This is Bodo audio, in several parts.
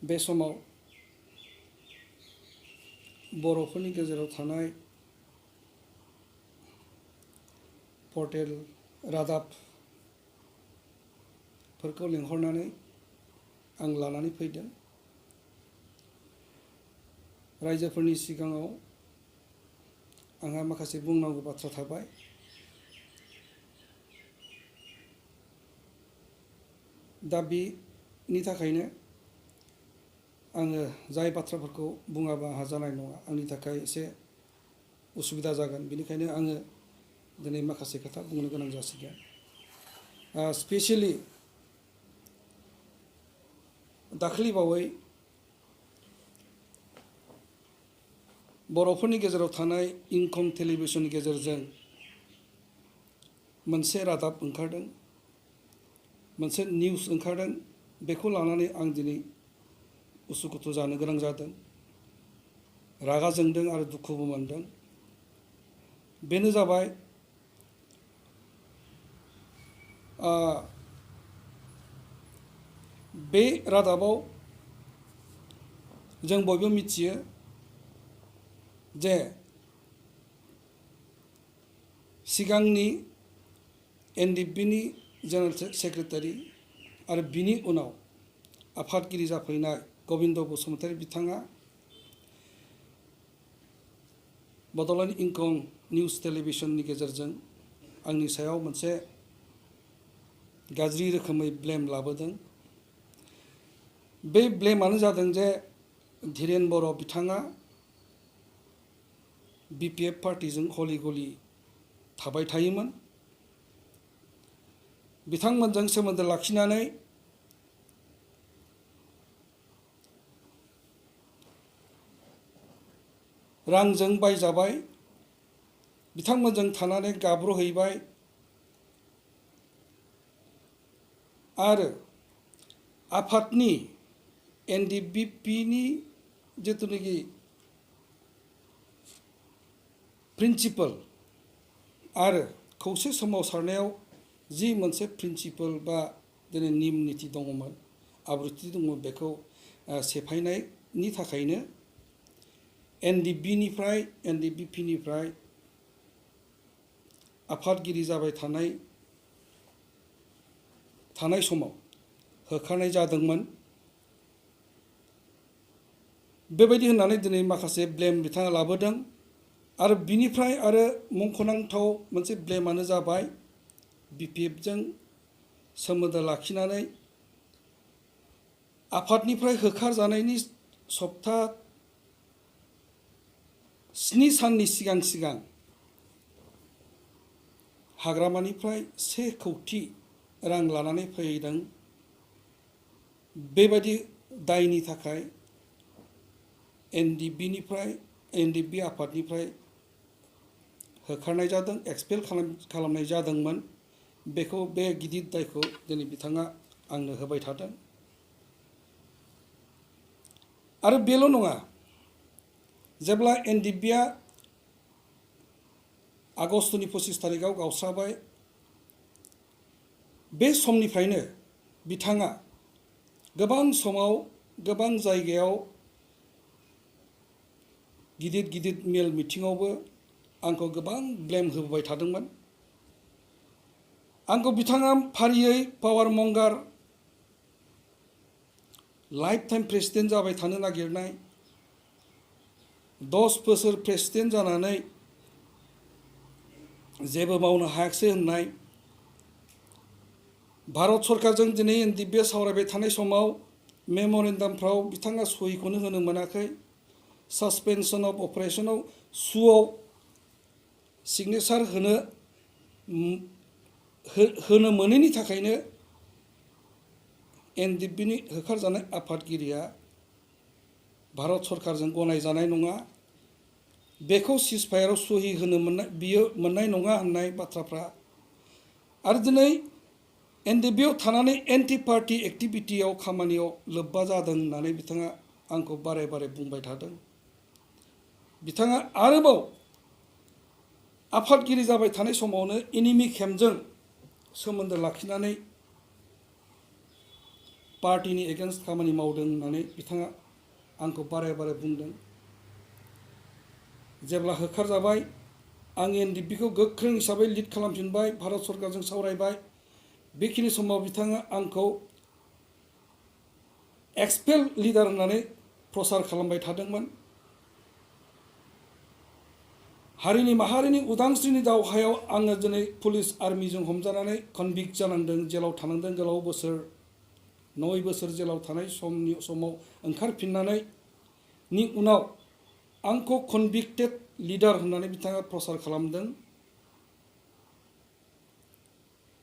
बे समाव बर'फोरनि गेजेराव थानाय पर्टेल रादाबफोरखौ लिंहरनानै आं लानानै फैदों। रायजोफोरनि सिगाङाव आंहा माखासे बुंनांगौ बाथ्रा थाबाय। दा बेनि थाखायनो आङो जाय बाथ्राफोरखौ बुङाबा आंहा जानाय नङा, आंनि थाखाय एसे उसुबिदा जागोन। बेनिखायनो आङो दिनै माखासे खोथा बुंनो गोनां जासिगोन। स्पेसियेलि दाखालिबावै बर'फोरनि गेजेराव थानाय इंखं टेलिभिजननि गेजेरजों मोनसे रादाब ओंखारदों, मोनसे निउस ओंखारदों। बेखौ लानानै आं दिनै उसुखुथु जानो गोनां जादों, रागा जोंदों आरो दुखुबो मोनदों। बेनो जाबाय बे रादाबाव जों बयबो मिथियो जे सिगांनि एनडिएफबिनि जेनेरेल सेक्रेटारि आरो बिनि उनाव आफादगिरि जाफैनाय गबिन्द बसुमतारी बिथाङा बड'लेण्ड इंखं निउस टेलिभिजननि गेजेरजों आंनि सायाव मोनसे गाज्रि रोखोमै ब्लेम लाबोदों। बे ब्लेमानो जादों जे धीरेन बर' बिथाङा बिपिएफ पार्टिजों हलि गलि थाबाय थायोमोन। बिथांमोनजों सोमोन्दो लाखिनानै रांजों बायजाबाय, बिथांमोनजों थानानै गाब्र'हैबाय आरो आफादनि एनडिएफबिनि जिथुनाखि प्रिन्सिपाल आरो खौसे सोमावसारनायाव जि मोनसे प्रिन्सिपाल बा दिनै नियम निथि दङमोन, आब्रुथि दङमोन, बेखौ सेफायनायनि थाखायनो एनडिएफबिनिफ्राय आफादगिरि जाबाय थानाय समाव होखारनाय जादोंमोन। बेबायदि होननानै दिनै माखासे ब्लेम बिथाङा लाबोदों। आरो बिनिफ्राय आरो मुंख'नांथाव मोनसे ब्लेमानो जाबाय बिपिएफजों सोमोन्दो लाखिनानै आफादनिफ्राय होखारजानायनि सप्ता 7 साननि सिगां हाग्रामानिफ्राय 1 कौटि रां लानानै फैदों। बेबायदि दायनि थाखाय एनडिएफबि आफादनिफ्राय होखारनाय जादों, एक्सपेल खालामनाय जादोंमोन। बेखौ बे गिदिर दायखौ दिनै बिथाङा आंनो होबाय थादों। आरो बेल' नङा, जेब्ला एनडिएफबिआ आगस्तनि 25 तारिखआव गावस्राबाय, बे समनिफ्रायनो बिथाङा गोबां समाव गोबां जायगायाव गिदिर मेल मिटिङावबो आंखौ गोबां ब्लेम होबोबाय थादोंमोन। आंखौ बिथाङा फारियै पावार मंगार, लाइफ टाइम प्रेसिडेन्ट जाबाय थानो नागिरनाय, 10 बोसोर प्रेसिडेन्ट जानानै जेबो मावनो हायाखिसै होननाय, भारत सरकारजों दिनै एनडिएफबिआ सावरायबाय थानाय समाव मेम'रेन्डामफ्राव बिथाङा सहिखौनो होनो मोनाखै, सासपेनसन अफ अपारेशनाव सुआव सिगनेसार होनो मोनैनि थाखायनो एनडिएफबिनि होखारजानाय आफादगिरिया भारत सरकारजों गनायजानाय नङा, बेखौ सिजफायाराव सहि होनो मोननाय नङा होननाय बाथ्राफ्रा, आरो दिनै एनडिएफबिआव थानानै एन्टि पार्टि एक्टिभिटियाव खामानियाव लोब्बा जादों होननानै बिथाङा आंखौ बारे बुंबाय थादों। बिथाङा आरोबाव आफादगिरि जाबाय थानाय समावनो एनिमि केम्पजों सोमोन्दो लाखिनानै पार्टीनि एगेन्स्ट खामानि मावदों होननानै बिथाङा आंखौ बारे बारे बुंदों। जेब्ला होखारजाबाय आं एनडिएफबिखौ गोख्रों हिसाबै लिड खालामफिनबाय, भारत सरकारजों सावरायबाय। बेखिनि समाव बिथाङा आंखौ एक्सपेल लिडार होननानै प्रसार खालामबाय थादोंमोन। हारिनि माहारिनि उदांस्रिनि दावहायाव आङो दिनै पुलिस आर्मिजों हमजानानै कनभिक्ट जानांदों, जेलाव थानांदों गोलाव बोसोर, 9 बोसोर जेलाव थानाय समाव ओंखारफिननानै नि उनाव आंखौ कनभिक्टेड लिडार होननानै बिथाङा प्रसार खालामदों।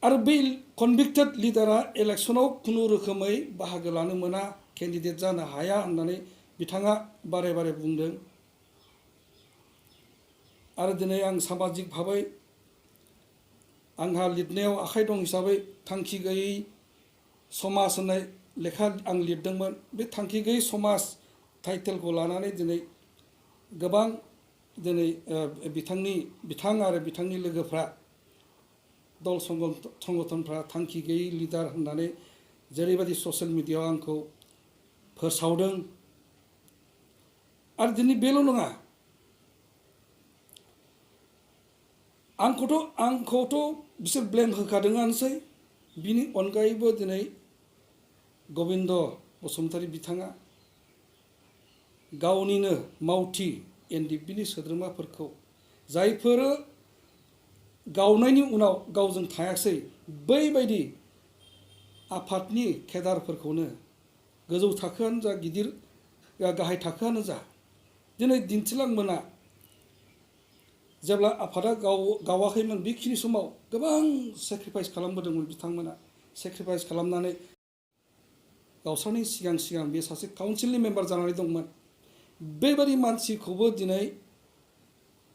आरो बै कनभिक्टेड लिडारा इलेक्सनाव खुनु रोखोमै बाहागो लानो मोना, केन्डिडेट जानो हाया होननानै बिथाङा बारे बारे बुंदों। आरो दिनै आं सामाजिक भाबै आंहा लिरनायाव आखाइ दं हिसाबै थांखि गैयै समाज होननाय लेखा आं लिरदोंमोन। बे थांखि गैयै समाज टाइटेलखौ लानानै दिनै गोबां दिनै बिथां आरो बिथांनि लोगोफ्रा दल संगठनफ्रा थांखि गैयै लिडार होननानै जेरैबायदि ससियेल मिडियायाव आंखौ फोसावदों। आरो दिनै बेल' नङा, आंखौथ' बिसोर ब्लेम होखादोंआनोसै। बिनि अनगायैबो दिनै गबिन्द बसुमतारी बिथाङा गावनिनो मावथि एनडिएफबिनि सोद्रोमाफोरखौ, जायफोरो गावनायनि उनाव गावजों थायासै, बैबायदि आफादनि केडारफोरखौनो, गोजौ थाखोआनो जा गिदिर गाहाय थाखोआनो जा, दिनै दिन्थिलांमोना जेब्ला आफादा गावाखैमोन बेखिनि समाव गोबां सेक्रिफाइस खालामबोदोंमोन बिथांमोना। सेक्रिफाइस खालामनानै गावस्रानि सिगां बे सासे काउन्सिलनि मेम्बार जानानै दंमोन। बेबायदि मानसिखौबो दिनै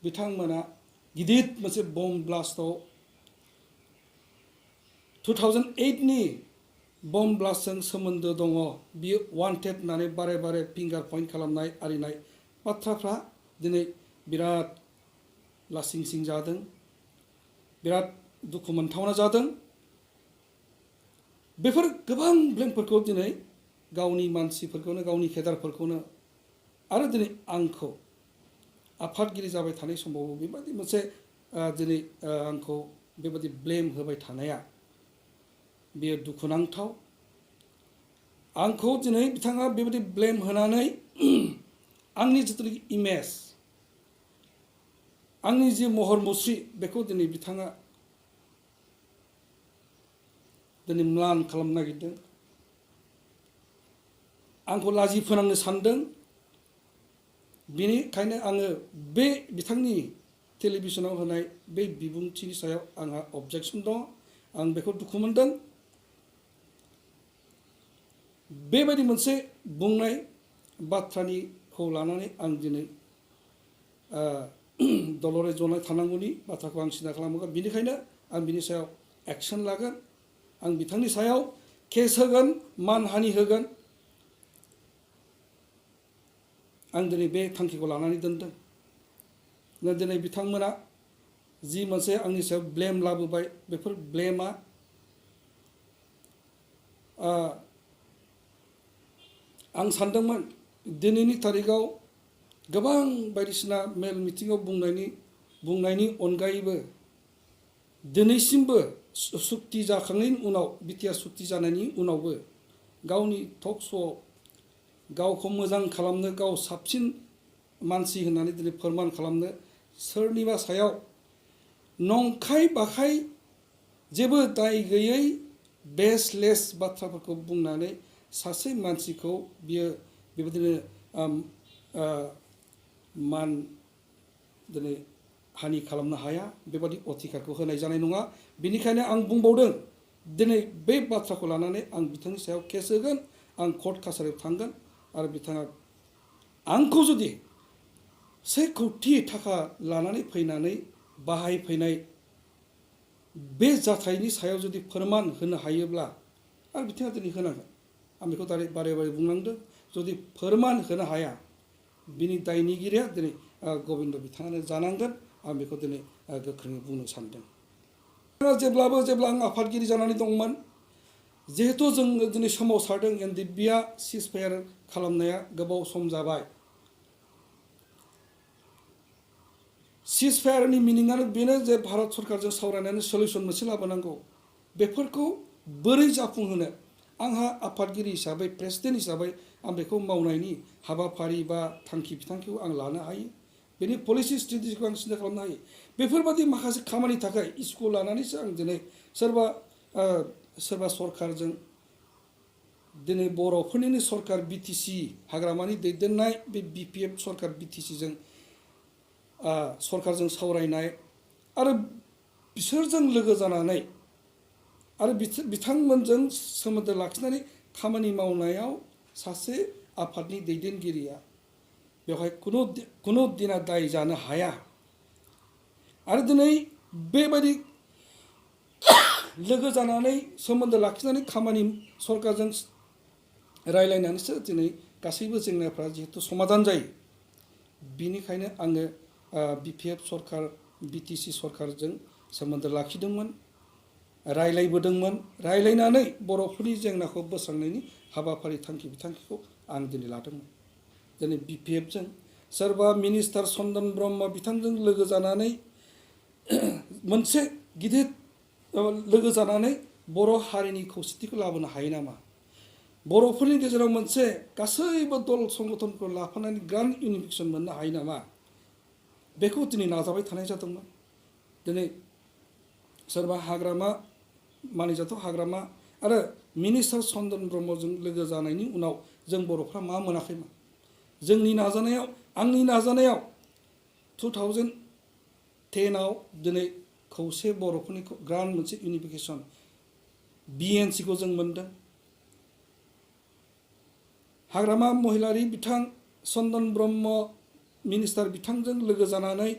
बिथांमोना गिदिर मोनसे बम्ब ब्लास्टआव 2008नि बम्ब ब्लास्टजों सोमोन्दो दङ, बियो वान्टेड होननानै बारे बारे फिंगार पइन्ट खालामनाय आरिनाय बाथ्राफ्रा दिनै बिराद लासिं सिं जादों, बिराद दुखु मोनथावना जादों। बेफोर गोबां ब्लेमफोरखौ दिनै गावनि मानसिफोरखौनो, गावनि केडारफोरखौनो, आरो दिनै आंखौ आफादगिरि जाबाय थानाय समावबो बेबायदि मोनसे दिनै आंखौ बेबायदि ब्लेम होबाय थानाया बेयो दुखुनांथाव। आंखौ दिनै बिथाङा बेबायदि ब्लेम होनानै आंनि जिथुनाखि इमेज, आंनि जि महर मुस्रि, बेखौ दिनै बिथाङा दिनै म्लान खालामनो नागिरदों। आंखौ लाजि फोनांनो सानदों। बेनिखायनो आङो बे बिथांनि टेलिभिसनाव होनाय बे बिबुंथिनि सायाव आंहा अबजेक्सन दं। आं बेखौ दुखु मोनदों। बेबायदि मोनसे बुंनाय बाथ्राखौ लानानै आं दिनै दलरै जनाय थानांगौनि बाथ्राखौ आं सिन्था खालामगोन। बेनिखायनो आं बिनि सायाव एक्सन लागोन। आं बिथांनि सायाव केस होगोन, मानहानि होगोन। आं दिनै बे थांखिखौ लानानै दोनदों। दिनै बिथांमोना जि मोनसे आंनि सायाव ब्लेम लाबोबाय, बेफोर ब्लेमा आं सानदोंमोन दिनैनि थारिखआव गोबां बायदिसिना मेल मिटिङाव बुंनायनि अनगायैबो दिनैसिमबो सुक्ति जाखांनायनि उनाव, बिटिआर सुक्ति जानायनि उनावबो गावनि टक श'आव गावखौ मोजां खालामनो, गाव साबसिन मानसि होननानै दिनै फोरमान खालामनो सोरनिबा सायाव नंखाय बाखाय जेबो दाय गैयै बेसलेस बाथ्राफोरखौ बुंनानै सासे मानसिखौ बियो बेबायदिनो मान दिनै हानि खालामनो हाया, बेबादि अधिकारखौ होनाय जानाय नङा। बेनिखायनो आं बुंबावदों, दिनै बे बाथ्राखौ लानानै आं बिथांनि सायाव केस होगोन, आं कर्ट कासारियाव थांगोन। आरो बिथाङा आंखौ जुदि 1 कौटि थाखा लानानै फैनानै बाहायफैनाय बे जाथायनि सायाव जुदि फोरमान होनो हायोब्ला, आरो बिथाङा दिनै होनांगोन। आं बेखौ बारे बारे बुंनांदों। जुदि फोरमान होनो हाया, बिनि दायनिगिरिया दिनै गबिन्द बिथाङानो जानांगोन। आं बेखौ दिनै गोख्रोङै बुंनो सानदों। जेब्ला आं आफादगिरि जानानै दंमोन, जिहेतु जों दिनै सोमावसारदों एनडिएफबिआ सिजफायार खालामनाया गोबाव सम जाबाय सिजफायारनि मिनिङानो बेनो जे भारत सरकारजों सावरायनानै सलिउसन मोनसे लाबोनांगौ बेफोरखौ बोरै जाफुंहोनो आंहा आफादगिरि हिसाबै प्रेसिडेन्ट हिसाबै आं बेखौ मावनायनि हाबाफारि बा थांखि बिथांखिखौ आं लानो हायो बेनि पलिसि स्ट्रेटेजिखौ आं सिन्था खालामनो हायो बेफोरबादि माखासे खामानि थाखाय इस्युखौ लानानैसो आं दिनै सोरबा सरकारजों दिनै बर'फोरनिनो सरकार बिटिसि हाग्रामानि दैदेननाय बे बिपिएफ सरकार बिटिसिजों सरकारजों सावरायनाय आरो बिसोरजों लोगो जानानै आरो बिथांमोनजों सोमोन्दो लाखिनानै खामानि मावनायाव सासे आफादनि दैदेनगिरिया बेवहाय कुनु दिना दाय जानो हाया आरो दिनै बेबायदि लोगो जानानै सोमोन्दो लाखिनानै खामानि सरकारजों रायलायनानैसो दिनै गासैबो जेंनाफ्रा जिहेतु समाधान जायो बिनिखायनो आङो बिपिएफ सरकार बिटिसि सरकारजों सोमोन्दो लाखिदोंमोन रायलायबोदोंमोन रायलायनानै बर'फोरनि जेंनाखौ बोस्रांनायनि हाबाफारि थांखि बिथांखिखौ आं दिनै लादोंमोन दिनै बिपिएफजों सोरबा मिनिस्टार चन्दन ब्रह्म बिथांजों लोगो जानानै मोनसे गिदिर लोगो जानानै बर' हारिनि खौसेथिखौ लाबोनो हायो नामा बर'फोरनि गेजेराव मोनसे गासैबो दल संगठनखौ लाफानानै ग्रान्ड इउनिफिकेसन मोननो हायो नामा बेखौ दिनै नाजाबाय थानाय जादोंमोन दिनै सोरबा हाग्रामा मानिजाथाव हाग्रामा आरो मिनिस्टार चन्दन ब्रह्मजों लोगो जानायनि उनाव जों बर'फ्रा मा मोनाखैमोन जोंनि नाजानायाव आंनि नाजानायाव 2010आव दिनै खौसे बर'फोरनि ग्रान्ड मोनसे इउनिफिकेसन बिएनसिखौ जों मोनदों हाग्रामा महिलारि बिथां चन्दन ब्रह्म मिनिस्टार बिथांजों लोगो जानानै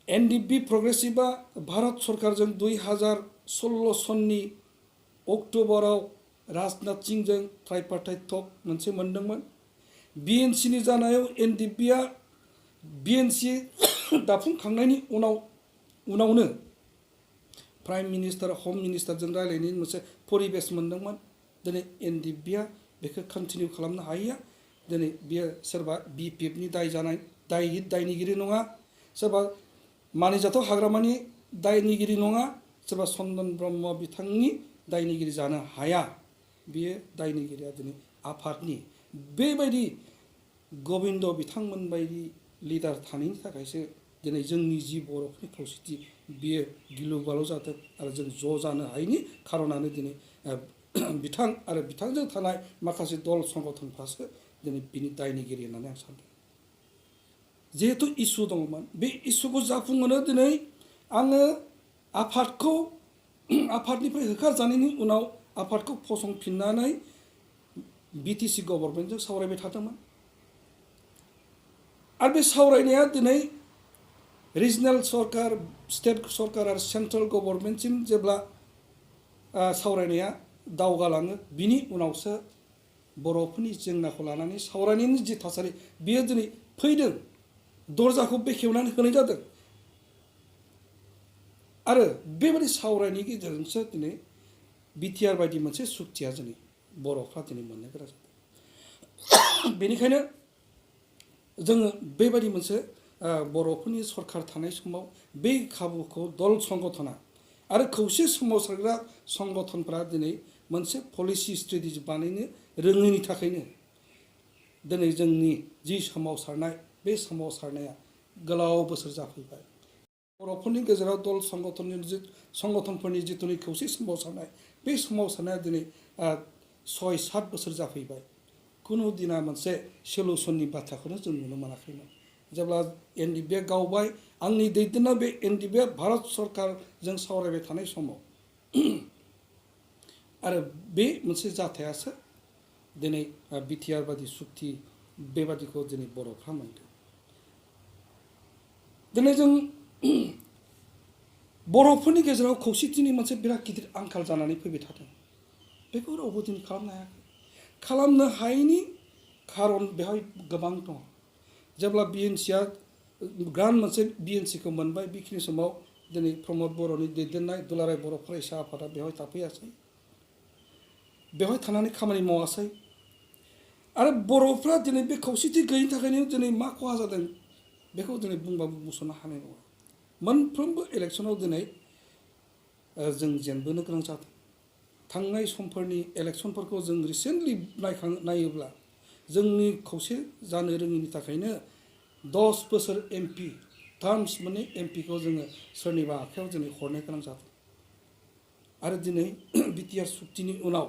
एनडिएफबि प्रग्रेसिभआ भारत सरकारजों 2016 सननि अक्ट'बराव राजनाथ सिंहजों ट्राइपार्टाइट टक मोनसे मोनदोंमोन बिएनसिनि जानायाव एनडिएफबिआ बिएनसि दाफुंखांनायनि उनावनो प्राइम मिनिस्टार हम मिनिस्टारजों रायलायनायनि मोनसे परिबेस मोनदोंमोन दिनै एनडिएफबिआ बेखौ कन्टिनिउ खालामनो हायैया दिनै बियो सोरबा बिपिएफनि दायनिगिरि नङा सोरबा मानिजाथाव हाग्रामानि दायनिगिरि नङा सोरबा चन्दन ब्रह्म बिथांनि दायनिगिरि जानो हाया बियो दायनिगिरिया दिनै आफादनि बेबायदि गबिन्द बिथांमोन बायदि लिडार थानायनि थाखायसो दिनै जोंनि जि बर'फोरनि खौसेथि बियो गिलु बालु जादों आरो जों ज' जानो हायैनि खारनानो दिनै बिथां आरो बिथांजों थानाय माखासे दल संगठनफ्रासो दिनै बिनि दायनिगिरि होननानै आं सानदों जिहेतु इसु दङमोन बे इसुखौ जाफुंहोनो दिनै आङो आफादनिफ्राय होखारजानायनि उनाव आफादखौ फसंफिननानै बिटिसि गभर्नमेन्टजों सावरायबाय थादोंमोन आरो बे सावरायनाया दिनै रिजनेल सरकार स्टेट सरकार आरो सेन्ट्रेल गभर्नमेन्टसिम जेब्ला सावरायनाया दावगालाङो बिनि उनावसो बर'फोरनि जेंनाखौ लानानै सावरायनायनि जि थासारि बियो दिनै फैदों दरजाखौ बेखेवनानै होनाय जादों आरो बेबायदि सावरायनायनि गेजेरजोंसो दिनै बिटिआर बायदि मोनसे सुक्तिया जोंनि बर'फ्रा दिनै मोननो गोनां जादों बेनिखायनो जोङो बेबायदि मोनसे बर'फोरनि सरकार थानाय समाव बे खाबुखौ दल संगठना आरो खौसे सोमावसारग्रा संगठनफ्रा दिनै मोनसे पलिसि स्ट्रेटेजि बानायनो रोङैनि थाखायनो दिनै जोंनि जि सोमावसारनाय बे सोमावसारनाया गोलाव बोसोर जाफैबाय बर'फोरनि गेजेराव दल संगठनफोरनि जिथुनि खौसे सोमावसारनाय बे सोमावसारनाया दिनै 6-7 बोसोर जाफैबाय खुनु दिना मोनसे सलिउसननि बाथ्राखौनो जों नुनो मोनाखैमोन जेब्ला एनडिएफबिआ गावबाय आंनि दैदेननाय बे एनडिएफबिआ भारत सरकारजों सावरायबाय थानाय समाव आरो बे मोनसे जाथायासो दिनै बिटिआर बादि सुक्ति बेबादिखौ दिनै बर'फ्रा मोनदों दिनै जों बर'फोरनि गेजेराव खौसेथिनि मोनसे बिराद गिदिर आंखाल जानानै फैबाय थादों बेखौ रावबो दिनै खालामनो हायाखै खालामनो हायैनि खारन बेवहाय गोबां दङ जेब्ला बिएनसिआ ग्रान्ड मोनसे बिएनसिखौ मोनबाय बेखिनि समाव दिनै प्रमद बर'नि दैदेननाय दुलाराय बर' फरायसा आफादा बेवहाय थाफैयासै, बेवहाय थानानै खामानि मावासै। आरो बर'फ्रा दिनै बे खौसेथि गैयिनि थाखायनो दिनै मा खहा जादों बेखौ दिनै बुंबाबो बुंस'नो हानाय नङा। मोनफ्रोमबो इलेक्सनाव दिनै जों जेनबोनो गोनां जादों। थांनाय समफोरनि इलेक्सनफोरखौ जों रिसेन्टलि नायोब्ला जोंनि खौसे जानो रोङिनि थाखायनो 10 बोसोर एमपि टार्म्स मोननै एमपिखौ जोङो सोरनिबा आखायाव दिनै हरनो गोनां जादों। आरो दिनै बिटिआर सुक्तिनि उनाव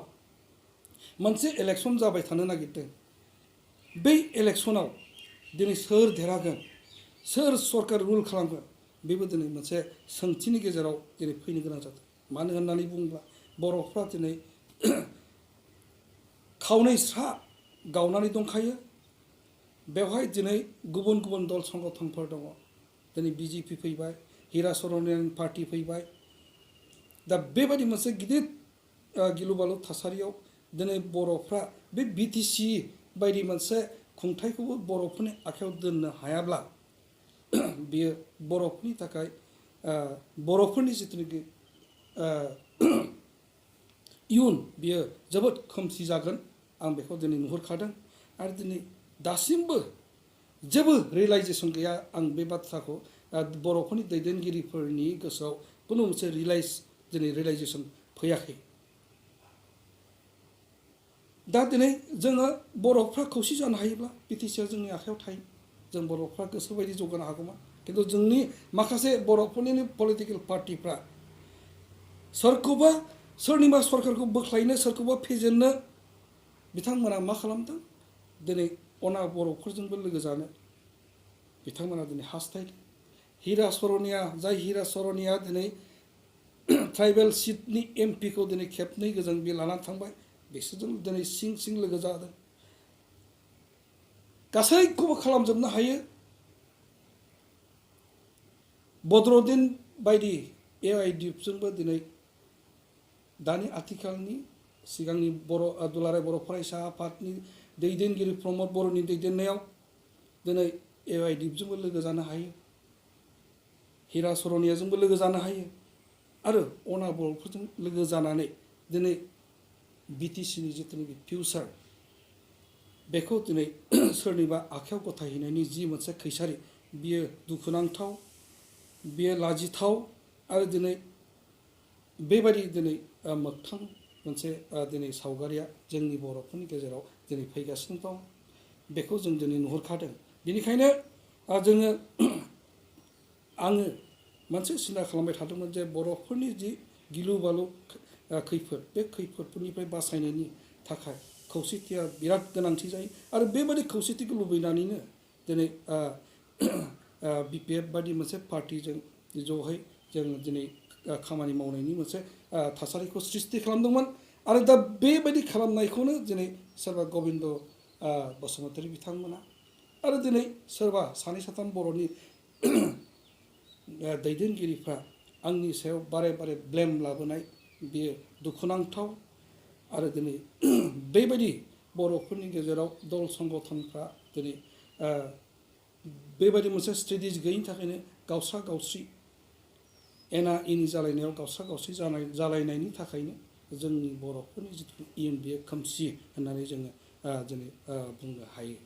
मोनसे इलेक्सन जाबाय थानो नागिरदों। बै इलेक्सनाव दिनै सोर देरहागोन, सोर सरकार रुल खालामगोन, बेबो दिनै मोनसे सोंथिनि गेजेराव दिनै फैनो गोनां जादों। मानो होननानै बुङोब्ला बर'फ्रा दिनै खावनै स्रा गावनानै दंखायो। बेवहाय दिनै गुबुन गुबुन दल संगठनफोर दङ। दिनै बिजेपि फैबाय, हिरा सर'नियानि पार्टि फैबाय। दा बेबायदि मोनसे गिदिर गिलु बालु थासारियाव दिनै बर'फ्रा बे बिटिसि बायदि मोनसे खुंथायखौबो बर'फोरनि आखायाव दोननो हायाब्ला बियो बर'फोरनि थाखाय बर'फोरनि जिथुनाखि इयुन बियो जोबोद खोमसि जागोन। आं बेखौ दिनै नुहुरखादों। आरो दिनै दासिमबो जेबो रियेलाइजेसन गैया। आं बे बाथ्राखौ बर'फोरनि दैदेनगिरिफोरनि गोसोआव खुनु मोनसे रियेलाइजेसन फैयाखै। दा दिनै जोङो बर'फ्रा खौसे जानो हायोब्ला बिटिसिआ जोंनि आखायाव थायो। जों बर'फ्रा गोसोबायदि जौगानो हागौमोन। खिन्थु जोंनि माखासे बर'फोरनि पलिटिकेल पार्टिफ्रा सोरखौबा सोरनिबा सरकारखौ बोख्लायनो, सोरखौबा फेजेननो बिथांमोना मा खालामदों? दिनै अना बर'फोरजोंबो लोगो जानो बिथांमोना दिनै हास्थायदों। हिरा सर'निया, जाय हिरा सर'निया दिनै ट्राइबेल सिटनि एमपिखौ दिनै खेबनै गोजों बे लानानै थांबाय, बिसोरजों दिनै सिं सिं लोगो जादों। गासैखौबो खालामजोबनो हायो। बद्रुद्दिन बायदि एआइडिएफजोंबो दिनै दानि आथिखालनि सिगांनि दुलाराय बर' फरायसा आफादनि दैदेनगिरि प्रमद बर'नि दैदेननायाव दिनै एआइडिएफजोंबो लोगो जानो हायो, हिरा सर'नियाजोंबो लोगो जानो हायो। आरो अना बर'फोरजों लोगो जानानै दिनै बिटिसिनि जिथुनाखि फिउचार बेखौ दिनै सोरनिबा आखायाव गथायहैनायनि जि मोनसे खैसारि, बियो दुखुनांथाव, बियो लाजिथाव। आरो दिनै बेबायदि दिनै मोगथां मोनसे दिनै सावगारिया जोंनि बर'फोरनि गेजेराव दिनै फैगासिनो दं। बेखौ जों दिनै नुहुरखादों। बेनिखायनो आङो मोनसे सिन्था खालामबाय थादोंमोन जे बर'फोरनि जि गिलु बालु खैफोद, बे खैफोदफोरनिफ्राय बासायनायनि थाखाय खौसेथिया बिराद गोनांथि जायो। आरो बेबायदि खौसेथिखौ लुबैनानैनो दिनै बिपिएफ बायदि मोनसे पार्टिजों ज'है जों दिनै खामानि मावनायनि मोनसे थासारिखौ सृष्टि खालामदोंमोन। आरो दा बेबायदि खालामनायखौनो दिनै सोरबा गबिन्द बसुमतारी बिथांमोना आरो दिनै सोरबा सानै साथाम बर'नि दैदेनगिरिफ्रा आंनि सायाव बारे बारे ब्लेम लाबोनाय, बेयो दुखुनांथाव। आरो दिनै बेबायदि बर'फोरनि गेजेराव दल संगठनफ्रा दिनै बेबायदि मोनसे स्ट्रेटेजि गैयिनि थाखायनो गावस्रा गावस्रि एना एनि जालायनायाव गावस्रा गावस्रि जालायनायनि थाखायनो जोंनि बर'फोरनि जिथु इयुन, बेयो खोमसि होननानै जोङो दिनै बुंनो हायो।